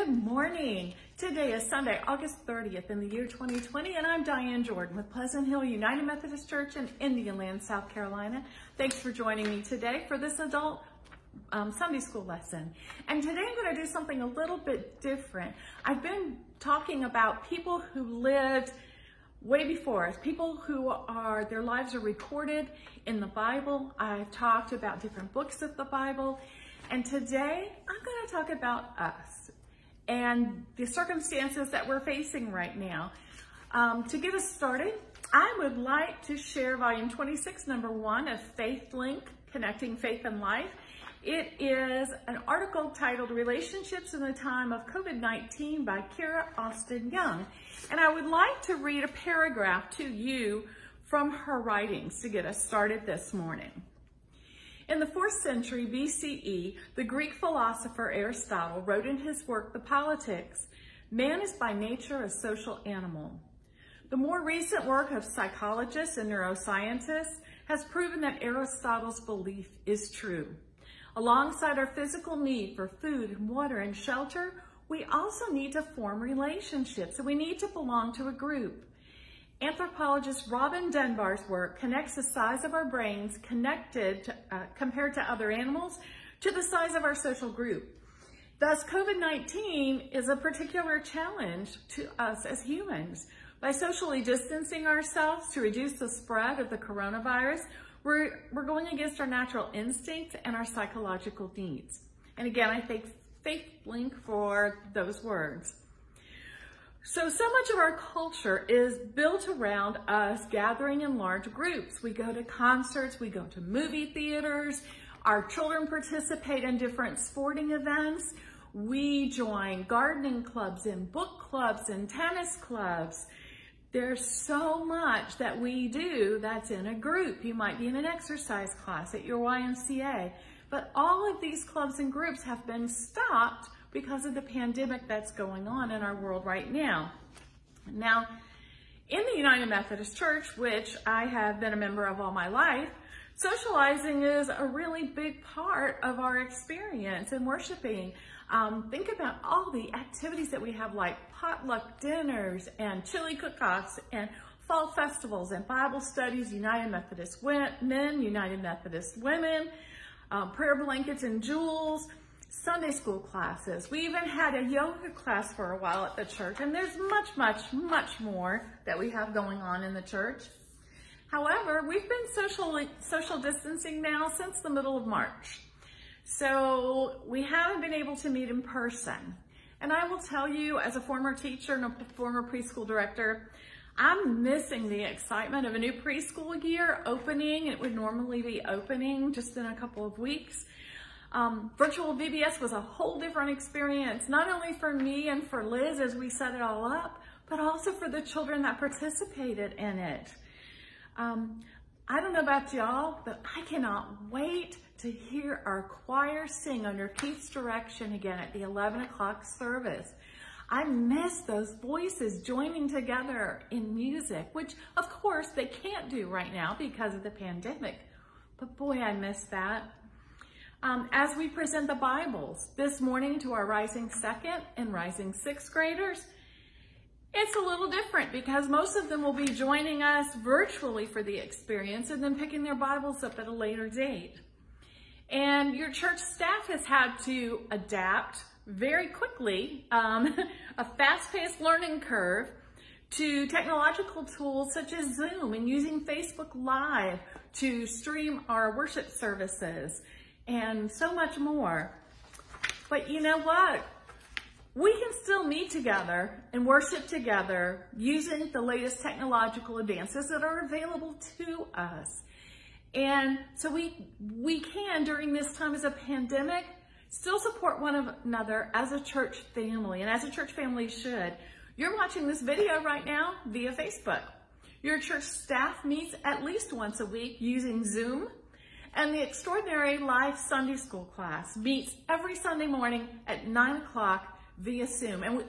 Good morning. Today is Sunday, August 30th in the year 2020, and I'm Diane Jordan with Pleasant Hill United Methodist Church in Indian Land, South Carolina. Thanks for joining me today for this adult Sunday school lesson. And today I'm going to do something a little bit different. I've been talking about people who lived way before us, people who their lives are recorded in the Bible. I've talked about different books of the Bible. And today I'm going to talk about us and the circumstances that we're facing right now. To get us started, I would like to share volume 26, number 1 of Faith Link, Connecting Faith and Life. It is an article titled Relationships in the Time of COVID-19 by Kira Austin Young. And I would like to read a paragraph to you from her writings to get us started this morning. In the 4th century BCE, the Greek philosopher Aristotle wrote in his work, The Politics, man is by nature a social animal. The more recent work of psychologists and neuroscientists has proven that Aristotle's belief is true. Alongside our physical need for food and water and shelter, we also need to form relationships, and we need to belong to a group. Anthropologist Robin Dunbar's work connects the size of our brains compared to other animals to the size of our social group. Thus, COVID-19 is a particular challenge to us as humans. By socially distancing ourselves to reduce the spread of the coronavirus, we're going against our natural instincts and our psychological needs. And again, I thank Faith Link for those words. So much of our culture is built around us gathering in large groups. We go to concerts, we go to movie theaters, our children participate in different sporting events. We join gardening clubs and book clubs and tennis clubs. There's so much that we do that's in a group. You might be in an exercise class at your YMCA, but all of these clubs and groups have been stopped because of the pandemic that's going on in our world right now. Now, in the United Methodist Church, which I have been a member of all my life, socializing is a really big part of our experience in worshiping. Think about all the activities that we have, like potluck dinners and chili cook-offs and fall festivals and Bible studies, United Methodist men, United Methodist women, prayer blankets and jewels, Sunday school classes. We even had a yoga class for a while at the church, and there's much more that we have going on in the church. However, we've been social distancing now since the middle of March. So we haven't been able to meet in person. And I will tell you, as a former teacher and a former preschool director, I'm missing the excitement of a new preschool year opening. It would normally be opening just in a couple of weeks. Virtual VBS was a whole different experience, not only for me and for Liz as we set it all up, but also for the children that participated in it. I don't know about y'all, but I cannot wait to hear our choir sing under Keith's direction again at the 11 o'clock service. I miss those voices joining together in music, which of course they can't do right now because of the pandemic, but boy, I miss that. As we present the Bibles this morning to our rising 2nd and rising 6th graders, it's a little different because most of them will be joining us virtually for the experience and then picking their Bibles up at a later date. And your church staff has had to adapt very quickly, a fast-paced learning curve, to technological tools such as Zoom and using Facebook Live to stream our worship services and so much more. But you know what? We can still meet together and worship together using the latest technological advances that are available to us. And so we can, during this time as a pandemic, still support one another as a church family, and as a church family should. You're watching this video right now via Facebook. Your church staff meets at least once a week using Zoom, and the Extraordinary Life Sunday School class meets every Sunday morning at 9 o'clock via Zoom. And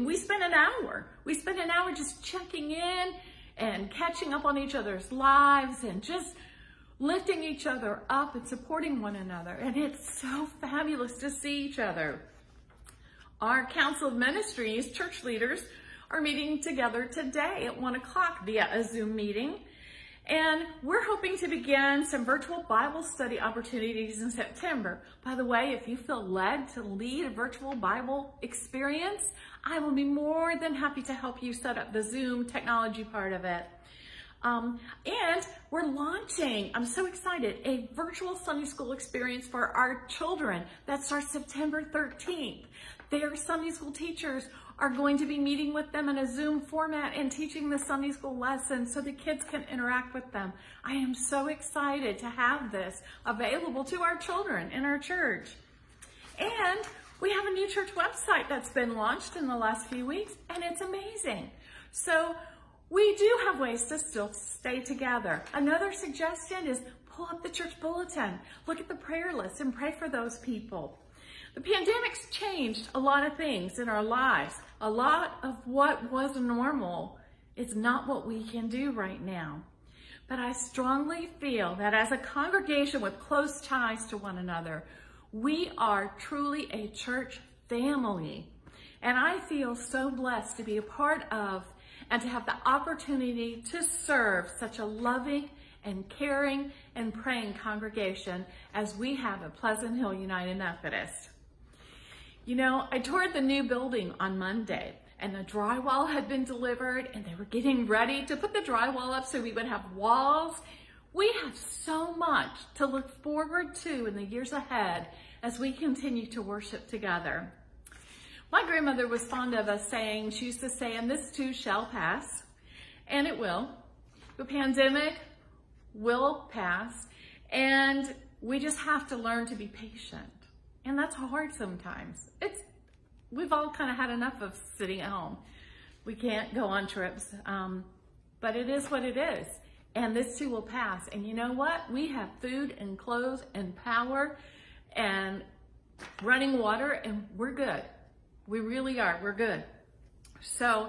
we spend an hour. We spend an hour just checking in and catching up on each other's lives and just lifting each other up and supporting one another. And it's so fabulous to see each other. Our Council of Ministries church leaders are meeting together today at 1 o'clock via a Zoom meeting. And we're hoping to begin some virtual Bible study opportunities in September. By the way, if you feel led to lead a virtual Bible experience, I will be more than happy to help you set up the Zoom technology part of it. And we're launching, I'm so excited, a virtual Sunday school experience for our children that starts September 13th. Their Sunday school teachers are going to be meeting with them in a Zoom format and teaching the Sunday school lessons so the kids can interact with them. I am so excited to have this available to our children in our church. And we have a new church website that's been launched in the last few weeks, and it's amazing. So we do have ways to still stay together. Another suggestion is pull up the church bulletin, look at the prayer list, and pray for those people. The pandemic's changed a lot of things in our lives. A lot of what was normal is not what we can do right now. But I strongly feel that as a congregation with close ties to one another, we are truly a church family. And I feel so blessed to be a part of and to have the opportunity to serve such a loving and caring and praying congregation as we have at Pleasant Hill United Methodist. You know, I toured the new building on Monday, and the drywall had been delivered, and they were getting ready to put the drywall up so we would have walls. We have so much to look forward to in the years ahead as we continue to worship together. My grandmother was fond of us saying, she used to say, and this too shall pass, and it will. The pandemic will pass, and we just have to learn to be patient. And that's hard sometimes. We've all kind of had enough of sitting at home. We can't go on trips, but it is what it is. And this too will pass. And you know what? We have food and clothes and power and running water, and we're good. We really are. We're good. So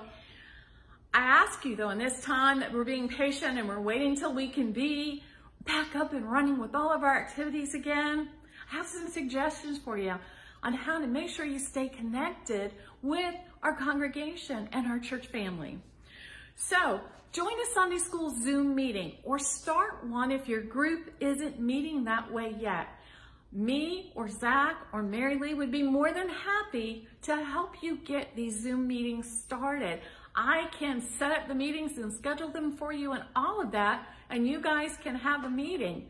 I ask you though, in this time that we're being patient and we're waiting till we can be back up and running with all of our activities again, I have some suggestions for you on how to make sure you stay connected with our congregation and our church family. So join a Sunday school Zoom meeting or start one if your group isn't meeting that way yet. Me or Zach or Mary Lee would be more than happy to help you get these Zoom meetings started. I can set up the meetings and schedule them for you and all of that, and you guys can have a meeting.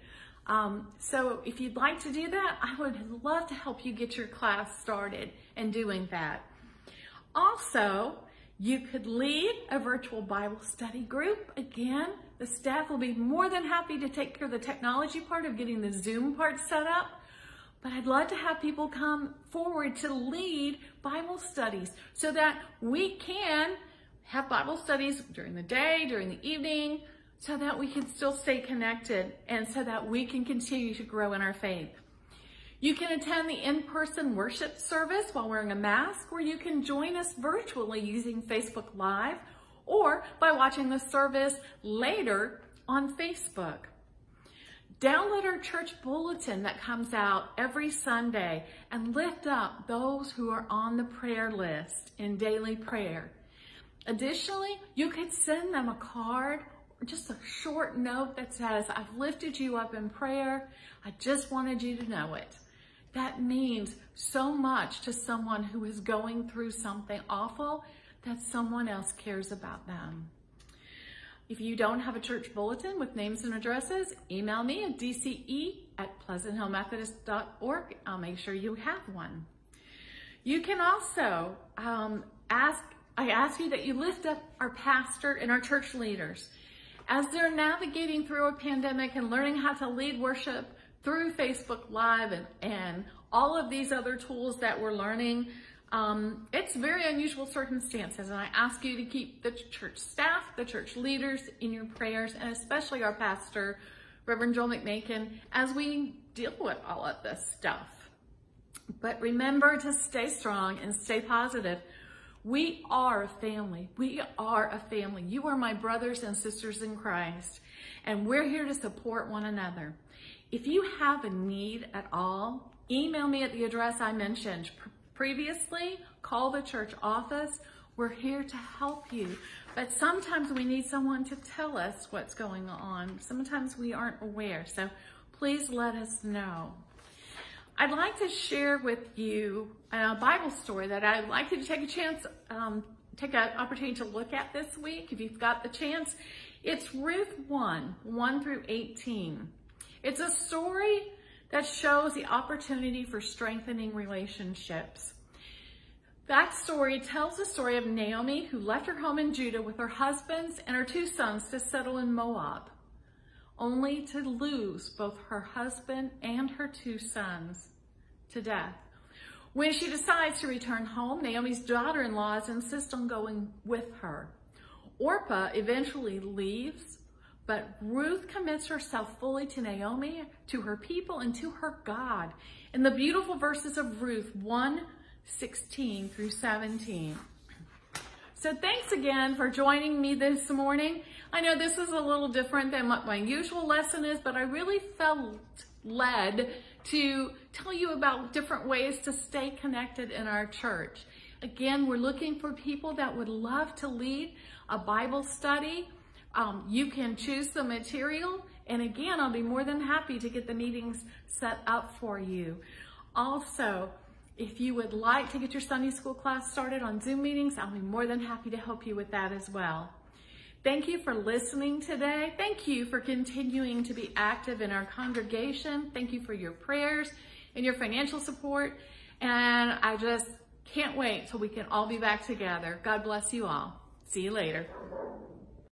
So if you'd like to do that, I would love to help you get your class started and doing that. Also, you could lead a virtual Bible study group. Again, the staff will be more than happy to take care of the technology part of getting the Zoom part set up. But I'd love to have people come forward to lead Bible studies so that we can have Bible studies during the day, during the evening, so that we can still stay connected and so that we can continue to grow in our faith. You can attend the in-person worship service while wearing a mask, or you can join us virtually using Facebook Live or by watching the service later on Facebook. Download our church bulletin that comes out every Sunday and lift up those who are on the prayer list in daily prayer. Additionally, you could send them a card or just a short note that says, I've lifted you up in prayer. I just wanted you to know it. That means so much to someone who is going through something awful that someone else cares about them. If you don't have a church bulletin with names and addresses, email me at dce@pleasanthillmethodist.org. I'll make sure you have one. You can also I ask you that you lift up our pastor and our church leaders as they're navigating through a pandemic and learning how to lead worship through Facebook Live and all of these other tools that we're learning. It's very unusual circumstances, and I ask you to keep the church staff, the church leaders in your prayers, and especially our pastor, Reverend Joel McMakin, as we deal with all of this stuff. But remember to stay strong and stay positive. We are a family. We are a family. You are my brothers and sisters in Christ, and we're here to support one another. If you have a need at all, email me at the address I mentioned. previously, call the church office. We're here to help you. But sometimes we need someone to tell us what's going on. Sometimes we aren't aware. So please let us know. I'd like to share with you a Bible story that I'd like you to take an opportunity to look at this week, if you've got the chance. It's Ruth 1 through 18. It's a story that shows the opportunity for strengthening relationships. That story tells the story of Naomi, who left her home in Judah with her husbands and her 2 sons to settle in Moab, only to lose both her husband and her 2 sons to death. When she decides to return home, Naomi's daughter-in-laws insist on going with her. Orpah eventually leaves, but Ruth commits herself fully to Naomi, to her people, and to her God in the beautiful verses of Ruth 1:16 through 17. So thanks again for joining me this morning. I know this is a little different than what my usual lesson is, but I really felt led to tell you about different ways to stay connected in our church. Again, we're looking for people that would love to lead a Bible study. You can choose the material, and again, I'll be more than happy to get the meetings set up for you. Also, if you would like to get your Sunday school class started on Zoom meetings, I'll be more than happy to help you with that as well. Thank you for listening today. Thank you for continuing to be active in our congregation. Thank you for your prayers and your financial support. And I just can't wait till we can all be back together. God bless you all. See you later.